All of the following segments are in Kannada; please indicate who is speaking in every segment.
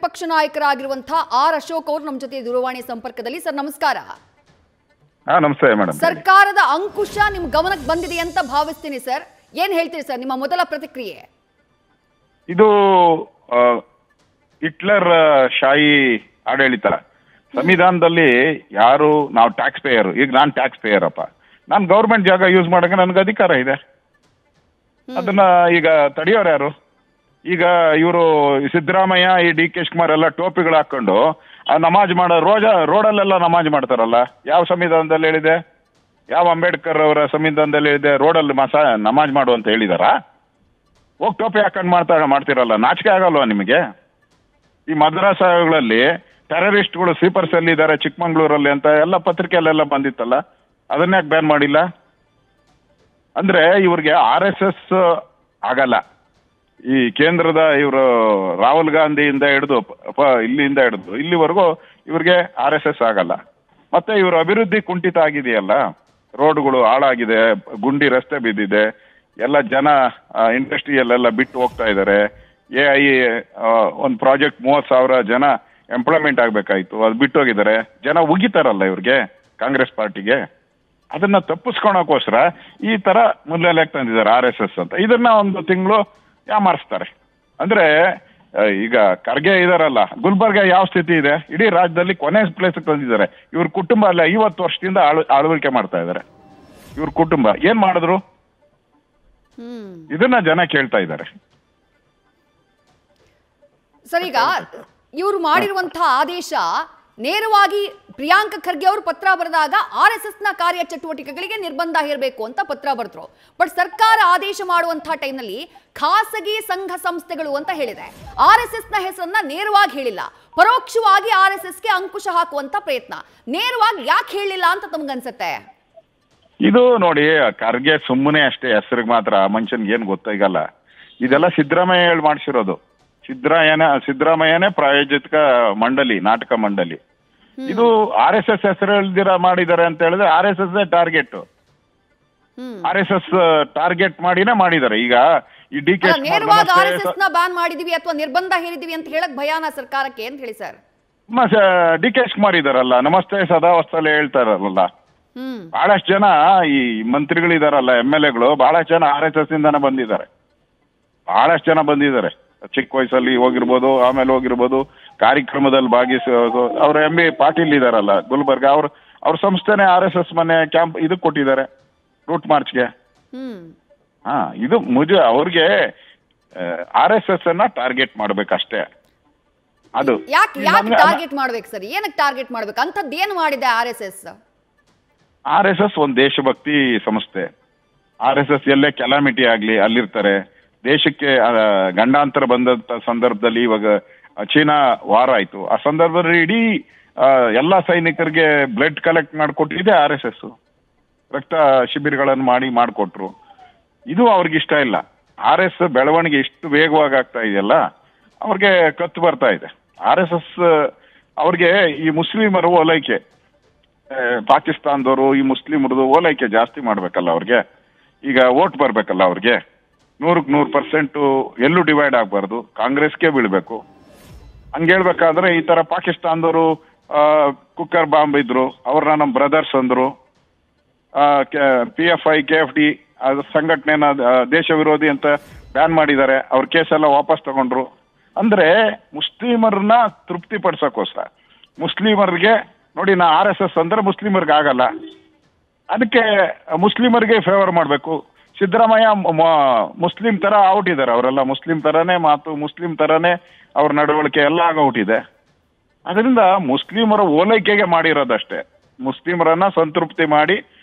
Speaker 1: ಪಕ್ಷ ನಾಯಕರಾಗಿರುವಂತಹ ಆರ್ ಅಶೋಕ್ ಅವರು ನಮ್ಮ ಜೊತೆ ದೂರವಾಣಿ ಸಂಪರ್ಕದಲ್ಲಿ. ಸರ್ ನಮಸ್ಕಾರ.
Speaker 2: ನಮಸ್ತೆ ಮೇಡಮ್.
Speaker 1: ಸರ್ಕಾರದ ಅಂಕುಶ ನಿಮ್ ಗಮನಕ್ಕೆ ಬಂದಿದೆ ಅಂತ ಭಾವಿಸ್ತೀನಿ ಸರ್. ಏನ್ ಹೇಳ್ತೀರಿ ಸರ್, ನಿಮ್ಮ ಮೊದಲ ಪ್ರತಿಕ್ರಿಯೆ?
Speaker 2: ಇದು ಹಿಟ್ಲರ್ ಶಾಹಿ ಆಡಳಿತ. ಸಂವಿಧಾನದಲ್ಲಿ ಯಾರು ನಾವು ಟ್ಯಾಕ್ಸ್ ಪೇಯರ್, ಈಗ ನಾನ್ ಟ್ಯಾಕ್ಸ್ ಪೇಯರ್ ಅಪ್ಪ, ನಾನು ಗೌರ್ಮೆಂಟ್ ಜಾಗ ಯೂಸ್ ಮಾಡಕ್ಕೆ ನನಗೆ ಅಧಿಕಾರ ಇದೆ. ಅದನ್ನ ಈಗ ತಡೆಯೋರು ಯಾರು? ಈಗ ಇವರು ಸಿದ್ದರಾಮಯ್ಯ, ಈ ಡಿ ಕೆ ಶಿವಕುಮಾರ್ ಎಲ್ಲ ಟೋಪಿಗಳು ಹಾಕೊಂಡು ನಮಾಜ್ ಮಾಡೋ ರೋಡಲ್ಲೆಲ್ಲ ನಮಾಜ್ ಮಾಡ್ತಾರಲ್ಲ. ಯಾವ ಸಂವಿಧಾನದಲ್ಲಿ ಹೇಳಿದೆ? ಯಾವ ಅಂಬೇಡ್ಕರ್ ಅವರ ಸಂವಿಧಾನದಲ್ಲಿ ಹೇಳಿದೆ ರೋಡಲ್ಲಿ ನಮಾಜ್ ಮಾಡು ಅಂತ ಹೇಳಿದಾರ? ಹೋಗಿ ಟೋಪಿ ಹಾಕೊಂಡು ಮಾಡ್ತಿರಲ್ಲ, ನಾಚಿಕೆ ಆಗಲ್ವಾ ನಿಮಗೆ? ಈ ಮದ್ರಾಸಗಳಲ್ಲಿ ಟೆರರಿಸ್ಟ್ಗಳು ಸ್ಲೀಪರ್ ಸೆಲ್ ಇದ್ದಾರೆ ಚಿಕ್ಕಮಂಗ್ಳೂರಲ್ಲಿ ಅಂತ ಎಲ್ಲ ಪತ್ರಿಕೆಯಲ್ಲೆಲ್ಲ ಬಂದಿತ್ತಲ್ಲ, ಅದನ್ನ್ಯಾಕೆ ಬ್ಯಾನ್ ಮಾಡಿಲ್ಲ? ಅಂದ್ರೆ ಇವ್ರಿಗೆ RSS ಆಗಲ್ಲ. ಈ ಕೇಂದ್ರದ ಇವರು ರಾಹುಲ್ ಗಾಂಧಿಯಿಂದ ಹಿಡಿದು ಇಲ್ಲಿಂದ ಹಿಡಿದು ಇಲ್ಲಿವರೆಗೂ ಇವ್ರಿಗೆ RSS ಆಗಲ್ಲ. ಮತ್ತೆ ಇವ್ರ ಅಭಿವೃದ್ಧಿ ಕುಂಠಿತ ಆಗಿದೆಯಲ್ಲ, ರೋಡ್ಗಳು ಹಾಳಾಗಿದೆ, ಗುಂಡಿ ರಸ್ತೆ ಬಿದ್ದಿದೆ, ಎಲ್ಲ ಜನ ಇಂಡಸ್ಟ್ರಿಯಲ್ಲೆಲ್ಲ ಬಿಟ್ಟು ಹೋಗ್ತಾ ಇದ್ದಾರೆ. AI ಒಂದು ಪ್ರಾಜೆಕ್ಟ್ 30,000 ಜನ ಎಂಪ್ಲಾಯ್ಮೆಂಟ್ ಆಗ್ಬೇಕಾಯ್ತು, ಅದು ಬಿಟ್ಟೋಗಿದ್ದಾರೆ. ಜನ ಉಗಿತಾರಲ್ಲ ಇವ್ರಿಗೆ, ಕಾಂಗ್ರೆಸ್ ಪಾರ್ಟಿಗೆ. ಅದನ್ನ ತಪ್ಪಿಸ್ಕೊಳಕೋಸ್ಕರ ಈ ತರ ಮುನ್ನೆಲೆಗೆ ತಂದಿದ್ದಾರೆ RSS ಅಂತ. ಇದನ್ನ ಒಂದು ತಿಂಗಳು ಯಾಮಾರಿಸ್ತಾರೆ. ಅಂದ್ರೆ ಈಗ ಖರ್ಗೆ ಇದಾರಲ್ಲ, ಗುಲ್ಬರ್ಗ ಯಾವ ಸ್ಥಿತಿ ಇದೆ? ಇಡೀ ರಾಜ್ಯದಲ್ಲಿ ಕೊನೆ ಪ್ಲೇಸ್ ತಂದಿದ್ದಾರೆ. ಇವ್ರ ಕುಟುಂಬ ಅಲ್ಲ 50 ವರ್ಷದಿಂದ ಆಳ್ವಿಕೆ ಮಾಡ್ತಾ ಇದ್ದಾರೆ. ಇವ್ರ ಕುಟುಂಬ ಏನ್ ಮಾಡಿದ್ರು? ಇದನ್ನ ಜನ ಕೇಳ್ತಾ ಇದ್ದಾರೆ.
Speaker 1: ಸರ್, ಈಗ ಇವರು ಮಾಡಿರುವಂತಹ ಆದೇಶ ನೇರವಾಗಿ ಪ್ರಿಯಾಂಕ ಖರ್ಗೆ ಅವರು ಪತ್ರ ಬರೆದಾಗ RSS ನ ಕಾರ್ಯ ಚಟುವಟಿಕೆಗಳಿಗೆ ನಿರ್ಬಂಧ ಹೇರಬೇಕು ಅಂತ ಪತ್ರ ಬರೆದ್ರು. ಬಟ್ ಸರ್ಕಾರ ಆದೇಶ ಮಾಡುವಂತಹ ಟೈಮ್ನಲ್ಲಿ ಖಾಸಗಿ ಸಂಘ ಸಂಸ್ಥೆಗಳು ಅಂತ ಹೇಳಿದೆ. RSS ನ ಹೆಸರನ್ನ ನೇರವಾಗಿ ಹೇಳಿಲ್ಲ, ಪರೋಕ್ಷವಾಗಿ RSS ಗೆ ಅಂಕುಶ ಹಾಕುವಂತ ಪ್ರಯತ್ನ. ನೇರವಾಗಿ ಯಾಕೆ ಹೇಳಿಲ್ಲ ಅಂತ ತಮ್ಗನ್ಸುತ್ತೆ?
Speaker 2: ಇದು ನೋಡಿ, ಖರ್ಗೆ ಸುಮ್ಮನೆ ಅಷ್ಟೇ ಹೆಸರಿಗೆ ಮಾತ್ರ, ಮನುಷ್ಯನ್ಗೆ ಏನ್ ಗೊತ್ತಾಗಲ್ಲ. ಇದೆಲ್ಲ ಸಿದ್ದರಾಮಯ್ಯ ಹೇಳಿ ಮಾಡಿಸಿರೋದು. ಸಿದ್ದರಾಮಯ್ಯನೇ ಪ್ರಾಯೋಜಿತ ಮಂಡಳಿ, ನಾಟಕ ಮಂಡಳಿ. ಇದು RSS ಹೆಸರು ಹೇಳ್ದಿರ ಮಾಡಿದ್ದಾರೆ ಅಂತ ಹೇಳಿದ್ರೆ RSS ಟಾರ್ಗೆಟ್. RSS ಟಾರ್ಗೆಟ್ ಮಾಡಿನೇ ಮಾಡಿದ್ದಾರೆ. ಈಗ ಈ ಡಿ ಕೆ
Speaker 1: ನೇರವಾಗಿ RSS ನ ಬ್ಯಾನ್ ಮಾಡಿದೀವಿ ಅಥವಾ ನಿರ್ಬಂಧ ಹೇರಿದೀವಿ ಅಂತ ಹೇಳಕ್ ಭಯಾನ ಸರ್ಕಾರಕ್ಕೆ ಅಂತ ಹೇಳಿ ಸರ್.
Speaker 2: ಡಿ ಕೆ ಶಿವಕುಮಾರ್ ಇದಾರಲ್ಲ, ನಮಸ್ತೆ ಸದಾವಸ್ತಲೆ ಹೇಳ್ತಾರಲ್ಲ. ಬಹಳಷ್ಟು ಜನ ಈ ಮಂತ್ರಿಗಳಿದಾರಲ್ಲ, MLAಗಳು ಬಹಳಷ್ಟು ಜನ RSS ಇಂದಾನೆ ಬಂದಿದ್ದಾರೆ. ಬಹಳಷ್ಟು ಜನ ಬಂದಿದ್ದಾರೆ. ಚಿಕ್ಕ ವಯಸ್ಸಲ್ಲಿ ಹೋಗಿರ್ಬೋದು, ಆಮೇಲೆ ಹೋಗಿರ್ಬೋದು, ಕಾರ್ಯಕ್ರಮದಲ್ಲಿ ಭಾಗಿಸೋದು. ಅವ್ರ MB ಪಾಟೀಲ್ ಇದಾರಲ್ಲ ಗುಲ್ಬರ್ಗ, ಅವ್ರ ಸಂಸ್ಥೆನೆ RSS ಮನೆ ಕ್ಯಾಂಪ್ ಇದಕ್ಕೆ ಕೊಟ್ಟಿದ್ದಾರೆ, ರೂಟ್ ಮಾರ್ಚ್ಗೆ. ಇದು ಅವ್ರಿಗೆ RSS ಅನ್ನ ಟಾರ್ಗೆಟ್ ಮಾಡ್ಬೇಕಷ್ಟೇ. ಅದು
Speaker 1: ಯಾಕೆ ಟಾರ್ಗೆಟ್ ಮಾಡ್ಬೇಕು ಸರ್? ಏನಕ್ಕೆ ಟಾರ್ಗೆಟ್ ಮಾಡ್ಬೇಕು? ಅಂತದ್ದು ಏನು ಮಾಡಿದೆ
Speaker 2: RSS ಒಂದು ದೇಶಭಕ್ತಿ ಸಂಸ್ಥೆ. RSS ಎಲ್ಲೇ ಕೆಲಾಮಿಟಿ ಆಗ್ಲಿ ಅಲ್ಲಿರ್ತಾರೆ. ದೇಶಕ್ಕೆ ಗಂಡಾಂತರ ಬಂದಂತ ಸಂದರ್ಭದಲ್ಲಿ, ಇವಾಗ ಚೀನಾ ವಾರ ಆಯ್ತು, ಆ ಸಂದರ್ಭದಲ್ಲಿ ಇಡೀ ಎಲ್ಲಾ ಸೈನಿಕರಿಗೆ ಬ್ಲಡ್ ಕಲೆಕ್ಟ್ ಮಾಡಿಕೊಟ್ಟಿದೆ RSS. ರಕ್ತ ಶಿಬಿರಗಳನ್ನು ಮಾಡಿಕೊಟ್ರು. ಇದು ಅವ್ರಿಗೆ ಇಷ್ಟ ಇಲ್ಲ. RSS ಬೆಳವಣಿಗೆ ಇಷ್ಟು ವೇಗವಾಗಿ ಆಗ್ತಾ ಇದೆಯಲ್ಲ, ಅವ್ರಿಗೆ ಕತ್ತು ಬರ್ತಾ ಇದೆ. RSS ಅವ್ರಿಗೆ ಈ ಮುಸ್ಲಿಮರು ಓಲೈಕೆ, ಪಾಕಿಸ್ತಾನದವರು ಈ ಮುಸ್ಲಿಮರದು ಓಲೈಕೆ ಜಾಸ್ತಿ ಮಾಡ್ಬೇಕಲ್ಲ ಅವ್ರಿಗೆ. ಈಗ ವೋಟ್ ಬರ್ಬೇಕಲ್ಲ ಅವ್ರಿಗೆ. 100% ಎಲ್ಲೂ ಡಿವೈಡ್ ಆಗ್ಬಾರ್ದು, ಕಾಂಗ್ರೆಸ್ಗೆ ಬೀಳ್ಬೇಕು. ಹಂಗೇಳ್ಬೇಕಾದ್ರೆ ಈ ತರ ಪಾಕಿಸ್ತಾನದವರು ಕುಕ್ಕರ್ ಬಾಂಬ್ ಇದ್ರು, ಅವ್ರನ್ನ ನಮ್ಮ ಬ್ರದರ್ಸ್ ಅಂದ್ರು. PFI KFD ಸಂಘಟನೆನ ದೇಶ ವಿರೋಧಿ ಅಂತ ಬ್ಯಾನ್ ಮಾಡಿದ್ದಾರೆ. ಅವ್ರ ಕೇಸೆಲ್ಲ ವಾಪಸ್ ತಗೊಂಡ್ರು. ಅಂದ್ರೆ ಮುಸ್ಲಿಮರನ್ನ ತೃಪ್ತಿ ಪಡಿಸೋಕೋಸ್ಕರ, ಮುಸ್ಲಿಮರಿಗೆ ನೋಡಿ, ನಾ RSS ಅಂದ್ರೆ ಮುಸ್ಲಿಮರ್ಗೆ ಆಗಲ್ಲ, ಅದಕ್ಕೆ ಮುಸ್ಲಿಮರಿಗೆ ಫೇವರ್ ಮಾಡ್ಬೇಕು. ಸಿದ್ದರಾಮಯ್ಯ ಮುಸ್ಲಿಂ ತರ ಔಟ್ ಇದ್ದಾರೆ. ಅವರೆಲ್ಲ ಮುಸ್ಲಿಂ ತರನೇ ಮಾತು, ಮುಸ್ಲಿಂ ತರನೇ ಅವ್ರ ನಡವಳಿಕೆ ಎಲ್ಲ ಔಟ್ ಇದೆ. ಅದರಿಂದ ಮುಸ್ಲಿಮರ ಓಲೈಕೆಗೆ ಮಾಡಿರೋದಷ್ಟೇ. ಮುಸ್ಲಿಮರನ್ನ ಸಂತೃಪ್ತಿ ಮಾಡಿ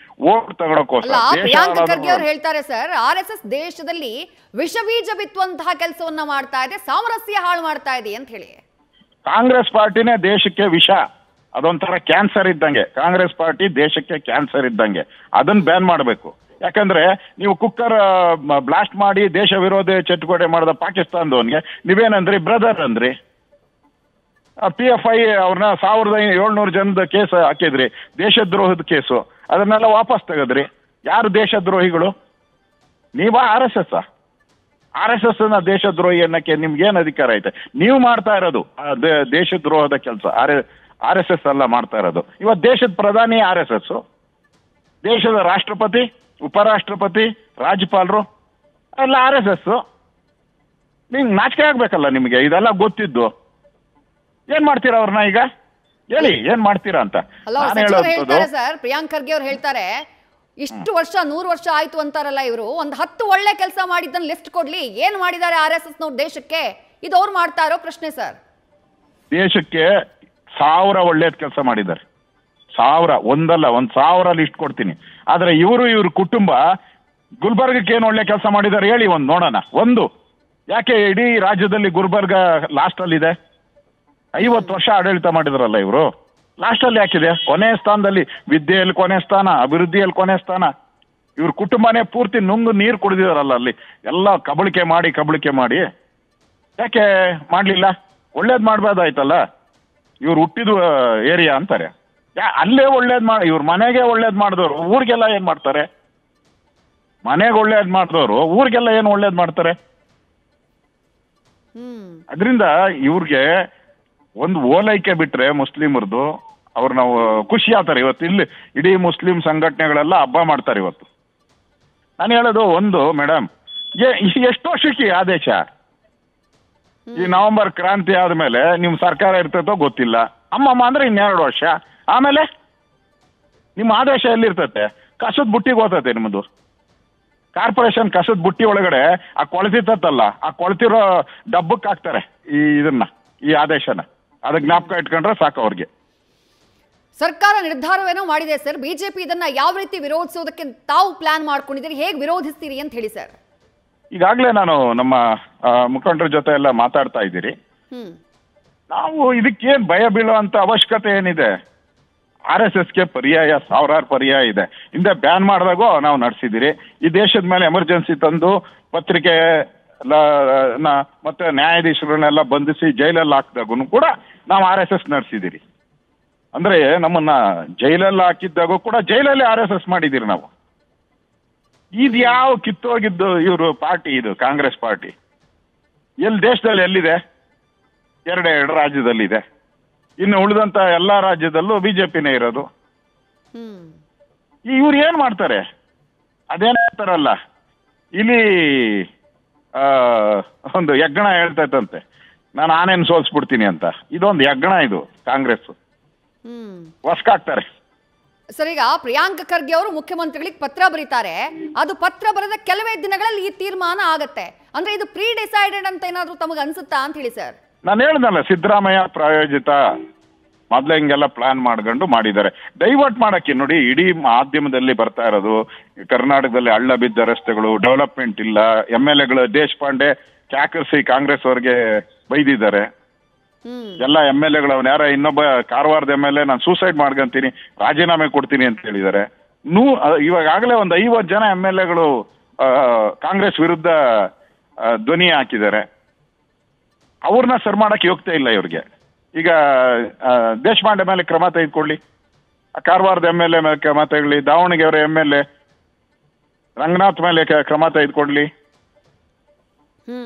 Speaker 2: ವೋಟ್ ತಗೊಳಕೋಸ್ಕರ.
Speaker 1: ಪ್ರಿಯಾಂಕ ಖರ್ಗೆ ಅವರು ಹೇಳ್ತಾರೆ ಸರ್, RSS ದೇಶದಲ್ಲಿ ವಿಷಬೀಜ ಬಿತ್ತುವಂತಹ ಕೆಲಸವನ್ನ ಮಾಡ್ತಾ ಇದೆ, ಸಾಮರಸ್ಯ ಹಾಳು ಮಾಡ್ತಾ ಇದೆ ಅಂತ ಹೇಳಿ.
Speaker 2: ಕಾಂಗ್ರೆಸ್ ಪಾರ್ಟಿನೇ ದೇಶಕ್ಕೆ ವಿಷ, ಅದೊಂಥರ ಕ್ಯಾನ್ಸರ್ ಇದ್ದಂಗೆ. ಕಾಂಗ್ರೆಸ್ ಪಾರ್ಟಿ ದೇಶಕ್ಕೆ ಕ್ಯಾನ್ಸರ್ ಇದ್ದಂಗೆ. ಅದನ್ನ ಬ್ಯಾನ್ ಮಾಡಬೇಕು. ಯಾಕಂದ್ರೆ ನೀವು ಕುಕ್ಕರ್ ಬ್ಲಾಸ್ಟ್ ಮಾಡಿ ದೇಶ ವಿರೋಧಿ ಚಟುವಟಿಕೆ ಮಾಡಿದ ಪಾಕಿಸ್ತಾನದವನ್ಗೆ ನೀವೇನಂದ್ರಿ? ಬ್ರದರ್ ಅಂದ್ರಿ. PFI ಅವ್ರನ್ನ 1700 ಜನದ ಕೇಸ್ ಹಾಕಿದ್ರಿ, ದೇಶದ್ರೋಹದ ಕೇಸು. ಅದನ್ನೆಲ್ಲ ವಾಪಸ್ ತೆಗೆದ್ರಿ. ಯಾರು ದೇಶದ್ರೋಹಿಗಳು? ನೀವಾ RSS? RSS ನ ದೇಶದ್ರೋಹಿ ಅನ್ನಕ್ಕೆ ನಿಮ್ಗೆ ಏನ್ ಅಧಿಕಾರ ಐತೆ? ನೀವು ಮಾಡ್ತಾ ಇರೋದು ದೇಶದ್ರೋಹದ ಕೆಲಸ. RSS ಅಲ್ಲ ಮಾಡ್ತಾ ಇರೋದು. ಇವತ್ತು ದೇಶದ ಪ್ರಧಾನಿ RSS, ದೇಶದ ರಾಷ್ಟ್ರಪತಿ, ಉಪರಾಷ್ಟ್ರಪತಿ, ರಾಜ್ಯಪಾಲರು ಎಲ್ಲ RSS. ನಿಮ್ಗೆ ನಾಚಿಕೆ ಆಗ್ಬೇಕಲ್ಲ ನಿಮಗೆ, ಇದೆಲ್ಲ ಗೊತ್ತಿದ್ದು. ಏನ್ ಮಾಡ್ತೀರಾ ಅವ್ರನ್ನ ಈಗ? ಹೇಳಿ ಏನ್ ಮಾಡ್ತೀರಾ ಅಂತ.
Speaker 1: ಸರ್ ಪ್ರಿಯಾಂಕ್ ಖರ್ಗೆ ಅವ್ರು ಹೇಳ್ತಾರೆ, ಇಷ್ಟು ವರ್ಷ 100 ವರ್ಷ ಆಯ್ತು ಅಂತಾರಲ್ಲ ಇವರು, ಒಂದು 10 ಒಳ್ಳೆ ಕೆಲಸ ಮಾಡಿದ್ದನ್ನು ಲಿಸ್ಟ್ ಕೊಡ್ಲಿ, ಏನ್ ಮಾಡಿದ್ದಾರೆ RSS ನವ್ರು ದೇಶಕ್ಕೆ, ಇದು ಅವ್ರು ಮಾಡ್ತಾ ಇರೋ ಪ್ರಶ್ನೆ ಸರ್.
Speaker 2: ದೇಶಕ್ಕೆ 1000 ಒಳ್ಳೇದ್ ಕೆಲಸ ಮಾಡಿದ್ದಾರೆ. 1000 ಒಂದಲ್ಲ, 1000 ಲಿಸ್ಟ್ ಕೊಡ್ತೀನಿ. ಆದ್ರೆ ಇವ್ರ ಕುಟುಂಬ ಗುಲ್ಬರ್ಗಕ್ಕೆ ಏನ್ ಒಳ್ಳೆ ಕೆಲಸ ಮಾಡಿದ್ದಾರೆ ಹೇಳಿ, ನೋಡೋಣ. ಯಾಕೆ ಇಡೀ ರಾಜ್ಯದಲ್ಲಿ ಗುಲ್ಬರ್ಗ ಲಾಸ್ಟ್ ಅಲ್ಲಿ ಇದೆ? 50 ವರ್ಷ ಆಡಳಿತ ಮಾಡಿದ್ರಲ್ಲ ಇವರು, ಲಾಸ್ಟ್ ಅಲ್ಲಿ ಯಾಕಿದೆ? ಕೊನೆ ಸ್ಥಾನದಲ್ಲಿ. ವಿದ್ಯೆಯಲ್ಲಿ ಕೊನೆ ಸ್ಥಾನ, ಅಭಿವೃದ್ಧಿಯಲ್ಲಿ ಕೊನೆ ಸ್ಥಾನ. ಇವ್ರ ಕುಟುಂಬನೇ ಪೂರ್ತಿ ನುಂಗು ನೀರು ಕುಡಿದಿದಾರಲ್ಲ ಅಲ್ಲಿ, ಎಲ್ಲ ಕಬಳಿಕೆ ಮಾಡಿ. ಯಾಕೆ ಮಾಡ್ಲಿಲ್ಲ? ಒಳ್ಳೇದ್ ಮಾಡ್ಬೋದಾಯ್ತಲ್ಲ. ಇವ್ರು ಹುಟ್ಟಿದ ಏರಿಯಾ ಅಂತಾರೆ, ಅಲ್ಲೇ ಒಳ್ಳೇದ್ ಇವ್ರ ಮನೆಗೆ ಒಳ್ಳೇದ್ ಮಾಡಿದವರು ಊರಿಗೆಲ್ಲ ಏನ್ ಮಾಡ್ತಾರೆ? ಮನೆಗೆ ಒಳ್ಳೇದ್ ಮಾಡಿದವರು ಊರಿಗೆಲ್ಲ ಏನ್ ಒಳ್ಳೇದ್ ಮಾಡ್ತಾರೆ? ಅದರಿಂದ ಇವ್ರಿಗೆ ಒಂದು ಓಲೈಕೆ ಬಿಟ್ರೆ ಮುಸ್ಲಿಮರದು, ಅವ್ರು ನಾವು ಖುಷಿ ಆಗ್ತಾರೆ. ಇವತ್ತು ಇಲ್ಲಿ ಇಡೀ ಮುಸ್ಲಿಂ ಸಂಘಟನೆಗಳೆಲ್ಲ ಹಬ್ಬ ಮಾಡ್ತಾರೆ ಇವತ್ತು. ನಾನು ಹೇಳೋದು ಮೇಡಮ್, ಎಷ್ಟು ವರ್ಷಕ್ಕೆ ಆದೇಶ? ಈ ನವೆಂಬರ್ ಕ್ರಾಂತಿ ಆದ್ಮೇಲೆ ನಿಮ್ ಸರ್ಕಾರ ಇರ್ತೈತೋ ಗೊತ್ತಿಲ್ಲ. ಅಮ್ಮಮ್ಮ ಅಂದ್ರೆ 2 ವರ್ಷ ಆಮೇಲೆ ನಿಮ್ಮ ಆದೇಶ ಎಲ್ಲಿರ್ತತೆ? ಕಸದ ಬುಟ್ಟಿಗೆ ಹೋಗ್ತತೆ ನಿಮ್ಮದು. ಕಾರ್ಪೊರೇಷನ್ ಕಸದ ಬುಟ್ಟಿ ಒಳಗಡೆ ಆ ಕೊಳತಿತ್ತಲ್ಲ, ಆ ಕೊಳತಿರೋ ಡಬ್ಬಕ್ಕೆ ಹಾಕ್ತಾರೆ ಈ ಆದೇಶನ. ಅದಕ್ಕೆ ಜ್ಞಾಪಕ ಇಟ್ಕೊಂಡ್ರೆ ಸಾಕು ಅವ್ರಿಗೆ.
Speaker 1: ಸರ್ಕಾರ ನಿರ್ಧಾರವೇನೋ ಮಾಡಿದೆ ಸರ್, ಬಿಜೆಪಿ ಇದನ್ನ ಯಾವ ರೀತಿ ವಿರೋಧಿಸೋದಕ್ಕೆ ತಾವು ಪ್ಲಾನ್ ಮಾಡ್ಕೊಂಡಿದ್ದೀರಿ, ಹೇಗೆ ವಿರೋಧಿಸ್ತೀರಿ ಅಂತ ಹೇಳಿ ಸರ್.
Speaker 2: ಈಗಾಗಲೇ ನಾನು ನಮ್ಮ ಮುಖಂಡರ ಜೊತೆ ಎಲ್ಲ ಮಾತಾಡ್ತಾ ಇದ್ದೀರಿ. ನಾವು ಇದಕ್ಕೇನ್ ಭಯ ಬೀಳುವಂತ ಅವಶ್ಯಕತೆ ಏನಿದೆ? RSSಗೆ ಪರ್ಯಾಯ 1000 ಪರ್ಯಾಯ ಇದೆ. ಹಿಂದೆ ಬ್ಯಾನ್ ಮಾಡಿದಾಗೂ ನಾವು ನಡೆಸಿದಿರಿ. ಈ ದೇಶದ ಮೇಲೆ ಎಮರ್ಜೆನ್ಸಿ ತಂದು ಪತ್ರಿಕೆ ಮತ್ತೆ ನ್ಯಾಯಾಧೀಶರನ್ನೆಲ್ಲ ಬಂಧಿಸಿ ಜೈಲಲ್ಲಿ ಹಾಕಿದಾಗೂ ಕೂಡ ನಾವು RSS ನಡೆಸಿದಿರಿ. ಅಂದ್ರೆ ನಮ್ಮನ್ನ ಜೈಲಲ್ಲಿ ಹಾಕಿದ್ದಾಗೂ ಕೂಡ ಜೈಲಲ್ಲಿ RSS ಮಾಡಿದಿರಿ ನಾವು. ಯಾವ ಕಿತ್ತೋಗಿದ್ದು ಇವರು ಪಾರ್ಟಿ, ಇದು ಕಾಂಗ್ರೆಸ್ ಪಾರ್ಟಿ ದೇಶದಲ್ಲಿ ಎಲ್ಲಿದೆ? 2 ರಾಜ್ಯದಲ್ಲಿದೆ. ಇನ್ನು ಉಳಿದಂತ ಎಲ್ಲಾ ರಾಜ್ಯದಲ್ಲೂ ಬಿಜೆಪಿನೇ ಇರೋದು. ಇವ್ರು ಏನ್ ಮಾಡ್ತಾರೆ? ಅದೇನಾಗ್ತಾರಲ್ಲ, ಇಲ್ಲಿ ಒಂದು ಯಜ್ಞ ಹೇಳ್ತೈತಂತೆ, ನಾನು ಆನೆಯನ್ನು ಸೋಲ್ಸ್ಬಿಡ್ತೀನಿ ಅಂತ. ಇದೊಂದು ಯಜ್ಞ, ಇದು ಕಾಂಗ್ರೆಸ್ ವಸ್ಕಾಗ್ತಾರೆ.
Speaker 1: ಸರ್, ಈಗ ಪ್ರಿಯಾಂಕ್ ಖರ್ಗೆ ಅವರು ಮುಖ್ಯಮಂತ್ರಿಗಳಿಗೆ ಪತ್ರ ಬರೀತಾರೆ. ಅದು ಪತ್ರ ಬರೆದ ಕೆಲವೇ ದಿನಗಳಲ್ಲಿ ಈ ತೀರ್ಮಾನ ಆಗತ್ತೆ ಅಂದ್ರೆ ಇದು ಪ್ರೀ ಡಿಸೈಡೆಡ್ ಅಂತ ಏನಾದ್ರು ತಮಗೆ ಅನ್ಸುತ್ತಾ ಅಂತ ಹೇಳಿ ಸರ್.
Speaker 2: ನಾನು ಹೇಳ್ದಲ್ಲ, ಸಿದ್ದರಾಮಯ್ಯ ಪ್ರಾಯೋಜಿತ ಮೊದ್ಲೇ ಹಿಂಗೆಲ್ಲ ಪ್ಲಾನ್ ಮಾಡ್ಕೊಂಡು ಮಾಡಿದ್ದಾರೆ. ಡೈವರ್ಟ್ ಮಾಡಕ್ಕೆ ನೋಡಿ, ಇಡೀ ಮಾಧ್ಯಮದಲ್ಲಿ ಬರ್ತಾ ಇರೋದು ಕರ್ನಾಟಕದಲ್ಲಿ ಹಳ್ಳ ಬಿದ್ದ ರಸ್ತೆಗಳು, ಡೆವಲಪ್ಮೆಂಟ್ ಇಲ್ಲ, MLAಗಳು ದೇಶಪಾಂಡೆ ಕ್ಯಾಕರ್ಸಿ ಕಾಂಗ್ರೆಸ್ ಅವ್ರಿಗೆ ಬೈದಿದ್ದಾರೆ. ಎಲ್ಲ MLAಗಳು, ಅವನ್ ಯಾರ ಇನ್ನೊಬ್ಬ ಕಾರವಾರದ MLA ನಾನು ಸೂಸೈಡ್ ಮಾಡ್ಕೊಂತೀನಿ, ರಾಜೀನಾಮೆ ಕೊಡ್ತೀನಿ ಅಂತ ಹೇಳಿದ್ದಾರೆ. ಇವಾಗಲೇ ಒಂದು 50 ಜನ MLAಗಳು ಕಾಂಗ್ರೆಸ್ ವಿರುದ್ಧ ಧ್ವನಿ ಹಾಕಿದ್ದಾರೆ. ಅವ್ರನ್ನ ಸರ್ ಮಾಡಕ್ಕೆ ಯೋಗ್ಯತೆ ಇಲ್ಲ ಇವ್ರಿಗೆ. ಈಗ ದೇಶಪಾಂಡೆ ಮೇಲೆ ಕ್ರಮ ತೆಗೆದುಕೊಳ್ಳಿ, ಕಾರವಾರದ MLA ಮೇಲೆ ಕ್ರಮ ತೆಗೊಳ್ಳಿ, ದಾವಣಗೆರೆ MLA ರಂಗನಾಥ್ ಮೇಲೆ ಕ್ರಮ ತೆಗೆದುಕೊಳ್ಳಿ,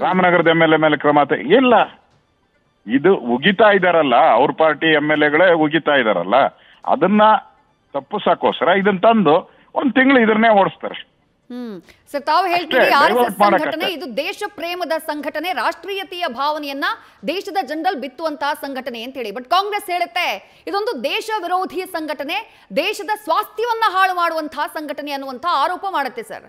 Speaker 2: ರಾಮನಗರದ MLA ಮೇಲೆ ಕ್ರಮ ಇಲ್ಲ. ಇದು ಉಗಿತಾ ಇದಾರಲ್ಲ, ಅವ್ರ ಪಾರ್ಟಿ MLAಗಳೇ ಉಗಿತಾ ಇದಾರಲ್ಲ, ಅದನ್ನ ತಪ್ಪಿಸಕ್ಕೋಸ್ಕರ ಇದನ್ನ ತಂದು 1 ತಿಂಗಳು ಇದನ್ನೇ ಓಡಿಸ್ತಾರೆ.
Speaker 1: ಸರ್, ತಾವು ಹೇಳ್ತೀರಿ RSS ಸಂಘಟನೆ ಇದು ದೇಶ ಪ್ರೇಮದ ಸಂಘಟನೆ, ರಾಷ್ಟ್ರೀಯತೆಯ ಭಾವನೆಯನ್ನ ದೇಶದ ಜನರಲ್ಲಿ ಬಿತ್ತುವಂತಹ ಸಂಘಟನೆ ಅಂತ ಹೇಳಿ. ಬಟ್ ಕಾಂಗ್ರೆಸ್ ಹೇಳುತ್ತೆ ಇದೊಂದು ದೇಶ ವಿರೋಧಿ ಸಂಘಟನೆ, ದೇಶದ ಸ್ವಾಸ್ಥ್ಯವನ್ನ ಹಾಳು ಮಾಡುವಂತಹ ಸಂಘಟನೆ ಅನ್ನುವಂತಹ ಆರೋಪ ಮಾಡುತ್ತೆ ಸರ್.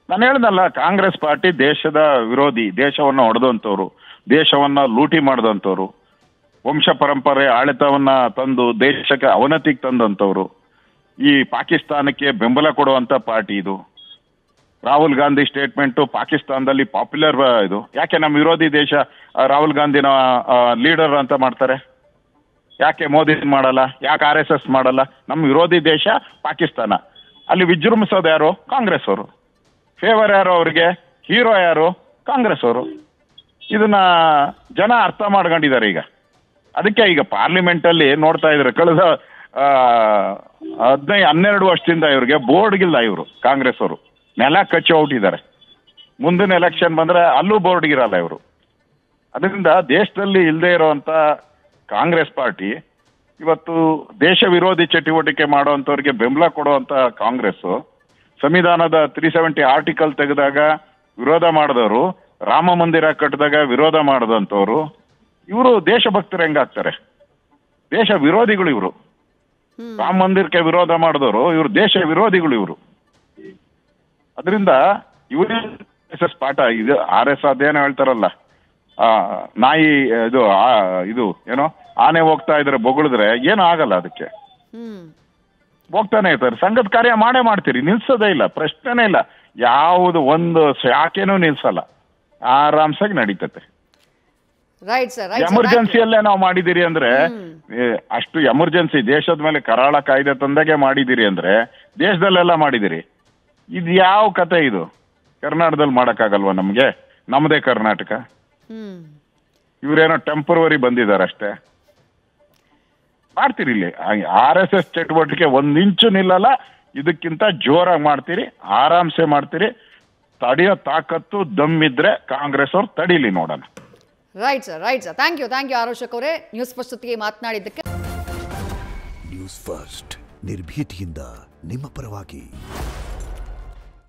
Speaker 2: ನಾನು ಹೇಳ್ದಲ್ಲ, ಕಾಂಗ್ರೆಸ್ ಪಾರ್ಟಿ ದೇಶದ ವಿರೋಧಿ, ದೇಶವನ್ನ ಹೊಡೆದಂತವ್ರು, ದೇಶವನ್ನ ಲೂಟಿ ಮಾಡಿದಂಥವ್ರು, ವಂಶ ಪರಂಪರೆ ಆಡಳಿತವನ್ನ ತಂದು ದೇಶಕ್ಕೆ ಅವನತಿಗೆ ತಂದಂಥವ್ರು, ಈ ಪಾಕಿಸ್ತಾನಕ್ಕೆ ಬೆಂಬಲ ಕೊಡುವಂತ ಪಾರ್ಟಿ ಇದು. ರಾಹುಲ್ ಗಾಂಧಿ ಸ್ಟೇಟ್ಮೆಂಟ್ ಪಾಕಿಸ್ತಾನದಲ್ಲಿ ಪಾಪ್ಯುಲರ್ ಇದು. ಯಾಕೆ ನಮ್ಮ ವಿರೋಧಿ ದೇಶ ರಾಹುಲ್ ಗಾಂಧಿನ ಲೀಡರ್ ಅಂತ ಮಾಡ್ತಾರೆ? ಯಾಕೆ ಮೋದಿ ಮಾಡಲ್ಲ? ಯಾಕೆ RSS ಮಾಡಲ್ಲ? ನಮ್ಮ ವಿರೋಧಿ ದೇಶ ಪಾಕಿಸ್ತಾನ. ಅಲ್ಲಿ ವಿಜೃಂಭಿಸೋದು ಯಾರು? ಕಾಂಗ್ರೆಸ್ ಅವರು. ಫೇವರ್ ಯಾರು ಅವ್ರಿಗೆ? ಹೀರೋ ಯಾರು? ಕಾಂಗ್ರೆಸ್ ಅವರು. ಇದನ್ನ ಜನ ಅರ್ಥ ಮಾಡ್ಕೊಂಡಿದ್ದಾರೆ ಈಗ. ಅದಕ್ಕೆ ಈಗ ಪಾರ್ಲಿಮೆಂಟ್ ಅಲ್ಲಿ ನೋಡ್ತಾ ಇದ್ರೆ ಕಳೆದ 12 ವರ್ಷದಿಂದ ಇವ್ರಿಗೆ ಬೋರ್ಡ್ಗಿಲ್ಲ. ಇವರು ಕಾಂಗ್ರೆಸ್ ಅವರು ನೆಲ ಕಚ್ಚಿ ಔಟಿದ್ದಾರೆ. ಮುಂದಿನ ಎಲೆಕ್ಷನ್ ಬಂದ್ರೆ ಅಲ್ಲೂ ಬೋರ್ಡ್ ಇರಲ್ಲ ಇವರು. ಅದರಿಂದ ದೇಶದಲ್ಲಿ ಇಲ್ಲದೆ ಇರುವಂತ ಕಾಂಗ್ರೆಸ್ ಪಾರ್ಟಿ ಇವತ್ತು ದೇಶ ವಿರೋಧಿ ಚಟುವಟಿಕೆ ಮಾಡುವಂತವ್ರಿಗೆ ಬೆಂಬಲ ಕೊಡುವಂತ ಕಾಂಗ್ರೆಸ್, ಸಂವಿಧಾನದ 370 ಆರ್ಟಿಕಲ್ ತೆಗೆದಾಗ ವಿರೋಧ ಮಾಡಿದವರು, ರಾಮ ಮಂದಿರ ಕಟ್ಟಿದಾಗ ವಿರೋಧ ಮಾಡದಂತವ್ರು, ಇವರು ದೇಶಭಕ್ತರು ಹೆಂಗಾಗ್ತಾರೆ? ದೇಶ ವಿರೋಧಿಗಳು ಇವರು. ರಾಮ ಮಂದಿರಕ್ಕೆ ವಿರೋಧ ಮಾಡಿದವರು ಇವರು ದೇಶ ವಿರೋಧಿಗಳು ಇವರು. ಅದರಿಂದ ಇವರೇ ಪಾಠ ಇದು. RS ಅದೇನೋ ಹೇಳ್ತಾರಲ್ಲ, ನಾಯಿ ಇದು ಏನೋ ಆನೆ ಹೋಗ್ತಾ ಇದ್ರೆ ಬೊಗಳಿದ್ರೆ ಏನು ಆಗಲ್ಲ, ಅದಕ್ಕೆ ಹೋಗ್ತಾನೆ ಇರ್ತಾರೆ. ಸಂಘದ ಕಾರ್ಯ ಮಾಡೇ ಮಾಡ್ತೀರಿ, ನಿಲ್ಸೋದೇ ಇಲ್ಲ, ಪ್ರಶ್ನೆನೇ ಇಲ್ಲ. ಯಾವುದು ಒಂದು ಶಾಖೆನೂ ನಿಲ್ಸಲ್ಲ, ಆರಾಮ್ಸಾಗಿ ನಡೀತತೆ. ಎಮರ್ಜೆನ್ಸಿಯಲ್ಲೇ ನಾವು ಮಾಡಿದಿರಿ ಅಂದ್ರೆ, ಅಷ್ಟು ಎಮರ್ಜೆನ್ಸಿ ದೇಶದ ಮೇಲೆ ಕರಾಳ ಕಾಯ್ದೆ ತಂದಾಗೆ ಮಾಡಿದಿರಿ ಅಂದ್ರೆ ದೇಶದಲ್ಲೆಲ್ಲ ಮಾಡಿದಿರಿ. ಇದು ಯಾವ ಕತೆ ಇದು? ಕರ್ನಾಟಕದಲ್ಲಿ ಮಾಡಕ್ಕಾಗಲ್ವಾ ನಮ್ಗೆ? ನಮ್ದೇ ಕರ್ನಾಟಕ. ಇವ್ರೇನೋ ಟೆಂಪರವರಿ ಬಂದಿದ್ದಾರೆ ಅಷ್ಟೇ. ಮಾಡ್ತೀರಿ ಇಲ್ಲಿ RSS ಚಟುವಟಿಕೆ 1 ಇಂಚು ನಿಲ್ಲಲ್ಲ. ಇದಕ್ಕಿಂತ ಜೋರಾಗಿ ಮಾಡ್ತೀರಿ, ಆರಾಮ್ಸೆ ಮಾಡ್ತೀರಿ. ತಡೆಯೋ ತಾಕತ್ತು ದಮ್ಮಿದ್ರೆ ಕಾಂಗ್ರೆಸ್ ಅವ್ರು ತಡೀಲಿ, ನೋಡೋಣ.
Speaker 1: Right sir, right sir. Thank you ಆರೋಶಕ್ ಅವರೇ, ನ್ಯೂಸ್ ಫಸ್ಟ್ ಜೊತೆಗೆ ಮಾತನಾಡಿದ್ದಕ್ಕೆ.
Speaker 3: ನ್ಯೂಸ್ ಫಸ್ಟ್ ನಿರ್ಭೀತಿಯಿಂದ ನಿಮ್ಮ ಪರವಾಗಿ.